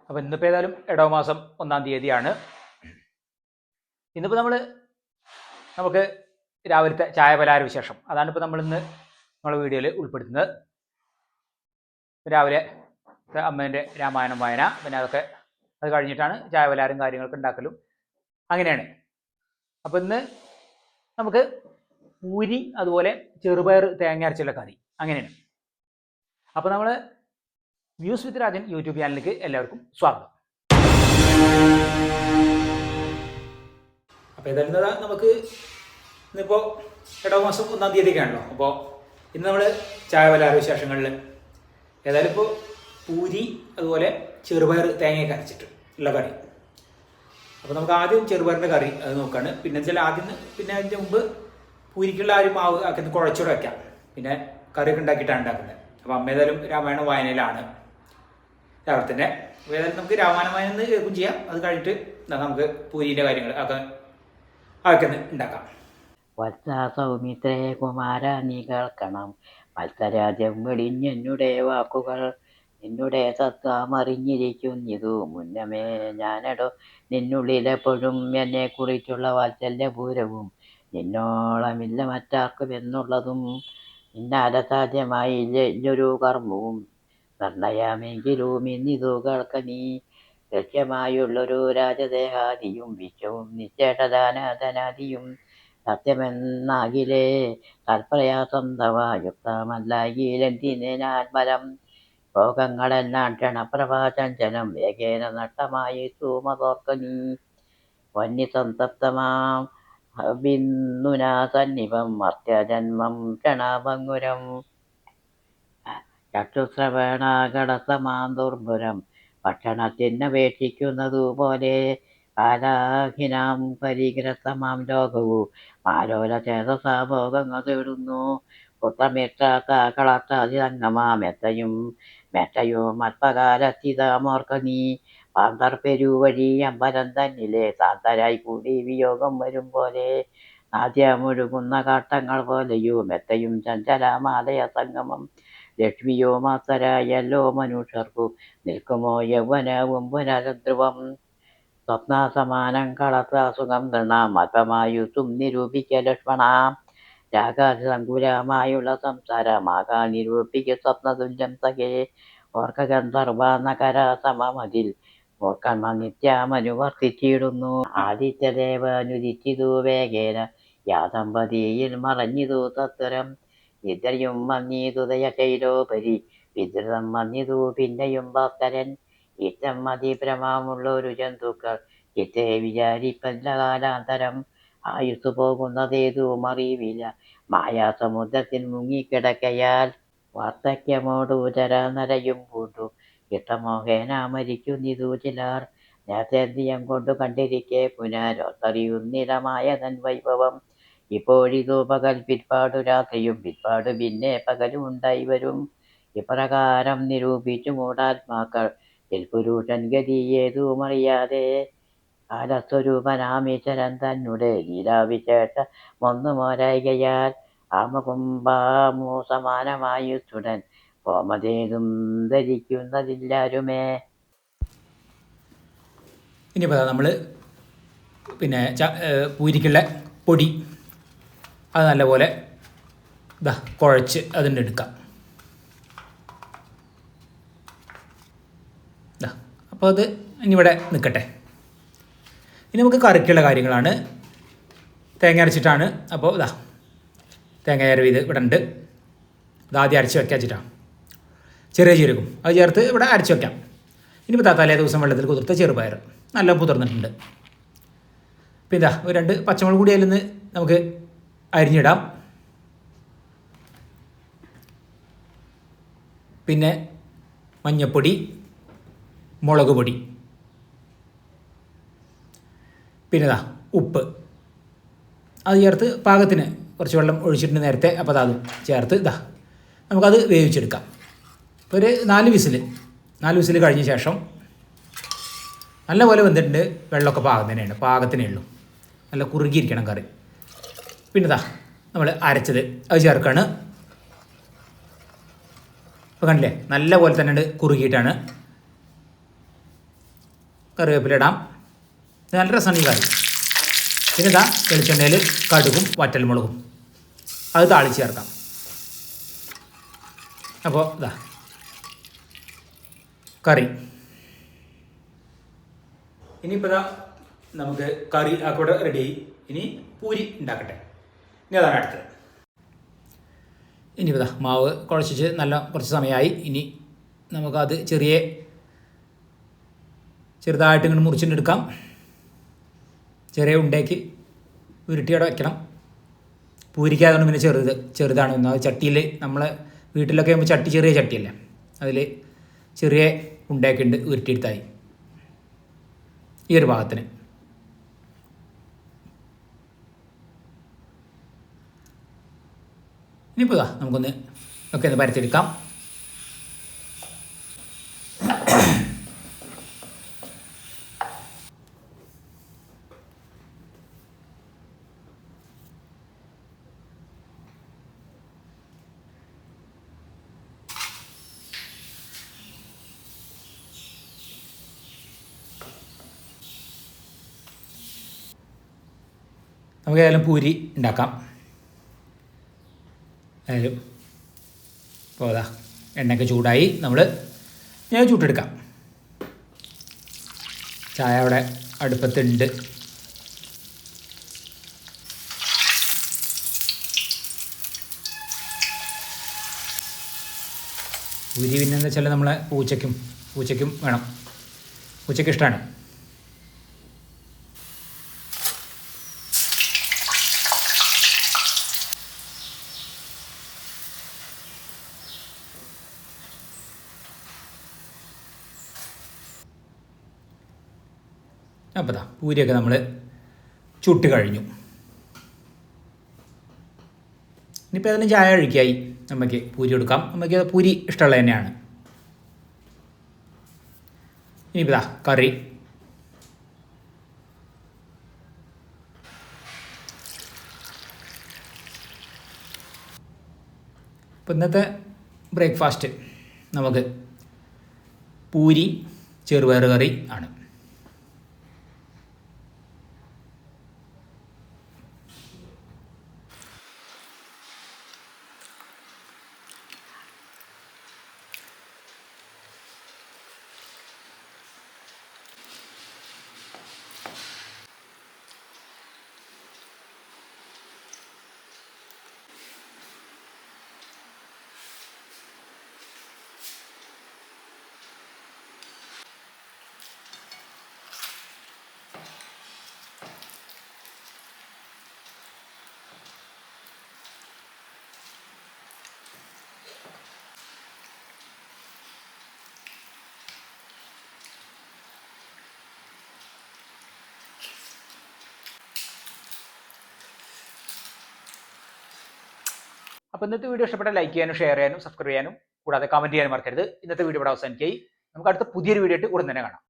അപ്പോൾ ഇന്നിപ്പോൾ ഏതായാലും ഇടവമാസം 1-ാം തീയതിയാണ്. ഇന്നിപ്പോൾ നമുക്ക് രാവിലത്തെ ചായ പലഹാര വിശേഷം അതാണ് ഇപ്പോൾ നമ്മളിന്ന് നമ്മളെ വീഡിയോയിൽ ഉൾപ്പെടുത്തുന്നത്. രാവിലെ അമ്മേൻ്റെ രാമായണം വായന, പിന്നെ അത് കഴിഞ്ഞിട്ടാണ് ചായ പലഹാരം കാര്യങ്ങളൊക്കെ ഉണ്ടാക്കലും, അങ്ങനെയാണ്. അപ്പോൾ ഇന്ന് നമുക്ക് പൂരി അതുപോലെ ചെറുപയർ തേങ്ങ അരച്ചുള്ള കറി അങ്ങനെയാണ്. അപ്പോൾ നമ്മൾ ന്യൂസ് വിത്ത് രാജൻ യൂട്യൂബ് ചാനലിലേക്ക് എല്ലാവർക്കും സ്വാഗതം. അപ്പോൾ ഏതായാലും നമുക്ക് ഇന്നിപ്പോൾ ഇടവമാസം 1-ാം തീയതിക്കാണല്ലോ. അപ്പോൾ ഇന്ന് നമ്മൾ ചായ പലഹാര വിശേഷങ്ങളിൽ ഏതായാലും ഇപ്പോൾ പൂരി അതുപോലെ ചെറുപയർ തേങ്ങയൊക്കെ അരച്ചിട്ട് ഉള്ള കറി. അപ്പോൾ നമുക്ക് ആദ്യം ചെറുപയറിൻ്റെ കറി അത് നോക്കുകയാണ്. പിന്നെ അതിൻ്റെ മുമ്പ് പൂരിക്കുള്ള മാവ് ആക്കി കുഴച്ചോടെ വയ്ക്കാം. പിന്നെ കറിയൊക്കെ ഉണ്ടാക്കിയിട്ടാണ് ഉണ്ടാക്കുന്നത്. അപ്പോൾ അമ്മ ഏതായാലും രാമായണ വായനയിലാണ് രാവിലെ തന്നെ. അപ്പോൾ ഏതായാലും നമുക്ക് രാമായണ വായന കേൾക്കും ചെയ്യാം. അത് കഴിഞ്ഞിട്ട് നമുക്ക് പൂരീൻ്റെ കാര്യങ്ങൾ അതൊക്കെ ഉണ്ടാക്കാം. വത്സസൗമിത്രേ കുമാര നീ കേൾക്കണം, മത്സരാജ്യം വെടിഞ്ഞെന്നുടെ വാക്കുകൾ, നിന്നുടെ സത്വമറിഞ്ഞിരിക്കുന്നിതു മുന്നമേ ഞാനടോ, നിന്നുള്ളിലെപ്പോഴും എന്നെ കുറിച്ചുള്ള വാത്സല്യപൂരവും നിന്നോളമില്ല മറ്റാർക്കും എന്നുള്ളതും, നിന്നാല സാധ്യമായില്ലൊരു കർമ്മവും നിർണയമെങ്കിലും ഇന്നിതു കേൾക്ക നീ. ലക്ഷ്യമായുള്ളൊരു രാജദേഹാദിയും വിശ്വവും നിശ്ചേഷദാനാദനാദിയും സത്യമെന്നാകിലേ തൽപ്രയാസം തവ യുക്തമല്ലാകിലെന്തിനാത്മരം. ഭോഗങ്ങളെല്ലാം ക്ഷണപ്രഭാചഞ്ചലം വേഗേന നഷ്ടമായി സൂമതോർക്ക നീ. വന്യസംതപ്തമാം ബിന്ദുനാ സന്നിഭം മർത്യജന്മം ക്ഷണഭംഗുരം. ചക്ഷുശ്രവണാകടസമാം ദുർഭുരം ഭക്ഷണത്തിനപേക്ഷിക്കുന്നതുപോലെ, കാലാഹിനാം പരിഗ്രസ്തമാം ലോകവു മാലോലചേതസാ ഭോഗങ്ങൾ തേടുന്നു. പുത്രമിത്രാക്കളാതിസംഗമാം മെറ്റയും അല്പകാലസ്ഥിതമോർക്ക നീ. പാന്തർപ്പെരുവഴി അമ്പലം തന്നിലെ സാന്തരായി കൂടി വിയോഗം വരും പോലെ, ആദ്യമൊഴുകുന്ന കാട്ടങ്ങൾ പോലെയോ മെത്തയും ചഞ്ചലമാലയ സംഗമം. ലക്ഷ്മിയോ മാത്തരായല്ലോ മനുഷ്യർക്കു നിൽക്കുമോ യൗവനവും പുനരധ്രുവം. സ്വപ്നസമാനം കളത്രാസുഖം തൃണാം അല്പമായുസും നിരൂപിക്ക ലക്ഷ്മണ. രാഗാസങ്കുലമായുള്ള സംസാരമാകാ നിരൂപിക്ക സ്വപ്നതുല്യം സഖേ. ഓർക്ക ഗന്ധർവ നഗര സമമതിൽ മൂർഖന്മ നിത്യമനുവർത്തിച്ചിടുന്നു. ആദിത്യദേവനുദിച്ചിതു വേഗേന യാദമ്പതിയിൽ മറഞ്ഞിതു തത്വരം. നിദ്രയും വന്നീതു ദയശൈലോപരി വിദ്രുതം വന്നിതു പിന്നെയും ഭാസ്കരൻ. ഇത്തം അതിഭ്രമമുള്ളൊരു ജന്തുക്കൾ ചിത്തെ വിചാരിപ്പല്ല കാലാന്തരം. ആയുസ് പോകുന്നതേതും അറിവില്ല മായാസമുദ്രത്തിൽ മുങ്ങിക്കിടക്കയാൽ. വാർദ്ധക്യമോടു നരയും പൂണ്ടു ഇഷ്ടമോഹേന മരിക്കുന്നിതു ചിലർ. നേത്രേന്ദ്രിയം കൊണ്ടു കണ്ടിരിക്കെ പുനരൊത്തറിയുന്നിടമായ തൻ വൈഭവം. ഇപ്പോഴിതു പകൽ പിற்பாടു രാത്രിയും പിற்பாടു പിന്നെ പകലും ഉണ്ടായി വരും. ഇപ്രകാരം നിരൂപിച്ചു മൂഢാത്മാക്കൾ പുരുഷൻ ഗതിയേതുമറിയാതെ. കാലസ്വരൂപനാമീശ്വരൻ തന്നെ ലീലാവിശേഷമൊന്നുമോരായികയാൽ, ആമകുംഭാമു സമാനമായുസുടൻ കോമതേതും ധരിക്കുന്നതില്ലാരുമേ. ഇനിയിപ്പോൾ നമ്മൾ പിന്നെ പൂരിക്കുള്ള പൊടി അത് നല്ലപോലെ കുഴച്ച് അതിൻ്റെ എടുക്കാം. അപ്പോൾ അത് ഇനിയിവിടെ നിൽക്കട്ടെ. ഇനി നമുക്ക് കറിക്കുള്ള കാര്യങ്ങളാണ്. തേങ്ങ അരച്ചിട്ടാണ്. അപ്പോൾ തേങ്ങ അരവ് ഇത് ഇവിടെ ഉണ്ട്. ആദ്യം അരച്ച് വയ്ക്കാൻ വെച്ചിട്ടാണ്. ചെറിയ ജീരകം അത് ചേർത്ത് ഇവിടെ അരച്ച് വയ്ക്കാം. ഇനിയിപ്പോൾ തലേ ദിവസം വെള്ളത്തിൽ കുതിർത്ത ചെറുപയർ നല്ല കുതിർന്നിട്ടുണ്ട്. പിന്നെ ഒരു 2 പച്ചമുളക് കൂടി അതിൽ നിന്ന് നമുക്ക് അരിഞ്ഞിടാം. പിന്നെ മഞ്ഞൾപ്പൊടി, മുളക് പൊടി, പിന്നെ ഉപ്പ് അത് ചേർത്ത് പാകത്തിന് കുറച്ച് വെള്ളം ഒഴിച്ചിട്ടുണ്ട് നേരത്തെ. അപ്പോൾ അതും ചേർത്ത് നമുക്കത് വേവിച്ചെടുക്കാം. ഇപ്പോൾ ഒരു 4 വിസിൽ കഴിഞ്ഞ ശേഷം നല്ലപോലെ വെന്തിട്ടുണ്ട്. വെള്ളമൊക്കെ പാകത്തിനേ ഉള്ളൂ. നല്ല കുറുകിയിരിക്കണം കറി. പിന്നെ നമ്മൾ അരച്ചത് അത് ചേർക്കാണ്. ഇപ്പോൾ കണ്ടില്ലേ നല്ല പോലെ തന്നെ കുറുകിയിട്ടാണ്. കറിവേപ്പില ഇടാം. നല്ല രസമാണ് ഈ കറി. പിന്നെ ഇതാ വെളിച്ചെണ്ണയിൽ കടുകും വറ്റൽമുളകും അത് താളിച്ച് ചേർക്കാം. അപ്പോൾ ഇതാ കറി. ഇനിയിപ്പോൾ ഇതാ നമുക്ക് കറി ആ കൂടെ റെഡിയായി. ഇനി പൂരി ഉണ്ടാക്കട്ടെ. ഇനി അതാണ് അടുത്തത്. ഇനിയിപ്പോൾ ഇതാ മാവ് കുഴച്ചിട്ട് നല്ല കുറച്ച് സമയമായി. ഇനി നമുക്കത് ചെറുതായിട്ട് ഇങ്ങനെ മുറിച്ചിട്ടെടുക്കാം. ചെറിയ ഉണ്ടേക്ക് ഉരുട്ടിയോടെ വയ്ക്കണം. പൂരിക്കാതുകൊണ്ട് പിന്നെ ചെറുതാണ്. അത് ചട്ടിയിൽ നമ്മളെ വീട്ടിലൊക്കെ ആകുമ്പോൾ ചെറിയ ചട്ടിയല്ലേ, അതിൽ ചെറിയ ഉണ്ടയൊക്കെ ഉണ്ട് ഉരുട്ടിയെടുത്തായി ഈ ഒരു ഭാഗത്തിന്. ഇനിയിപ്പോൾ ഇതാ നമുക്കൊന്ന് ഒക്കെ ഒന്ന് പരത്തിയെടുക്കാം. നമുക്ക് ഏതായാലും പൂരി ഉണ്ടാക്കാം. ഏതായാലും ഇപ്പോൾ അതാ എണ്ണയൊക്കെ ചൂടായി. ഞാൻ ചൂട്ടെടുക്കാം. ചായ അവിടെ അടുപ്പത്തുണ്ട്. പൂരി പിന്നെ എന്താ വെച്ചാൽ നമ്മളെ പൂച്ചയ്ക്കും വേണം. പൂച്ചയ്ക്ക് ഇഷ്ടമാണ്. അപ്പോൾ ഇതാ പൂരിയൊക്കെ നമ്മൾ ചുട്ട് കഴിഞ്ഞു. ഇനിയിപ്പോൾ ഏതായാലും ചായ കഴിക്കായി. നമുക്ക് പൂരി കൊടുക്കാം. നമുക്ക് പൂരി ഇഷ്ടമുള്ളത് തന്നെയാണ്. ഇനിയിപ്പോൾ ഇതാ കറി. ഇപ്പോൾ ഇന്നത്തെ ബ്രേക്ക്ഫാസ്റ്റ് നമുക്ക് പൂരി ചെറുപയർ കറി ആണ്. അപ്പോൾ ഇന്നത്തെ വീഡിയോ ഇഷ്ടപ്പെട്ടാൽ ലൈക്ക് ചെയ്യാനും ഷെയർ ചെയ്യാനും സബ്സ്ക്രൈബ് ചെയ്യാനും കൂടാതെ കമന്റ് ചെയ്യാനും മറക്കരുത്. ഇന്നത്തെ വീഡിയോ ഇവിടെ അവസാനിക്കായി. നമുക്ക് അടുത്ത പുതിയൊരു വീഡിയോ ആയിട്ട് ഉടൻ തന്നെ കാണാം.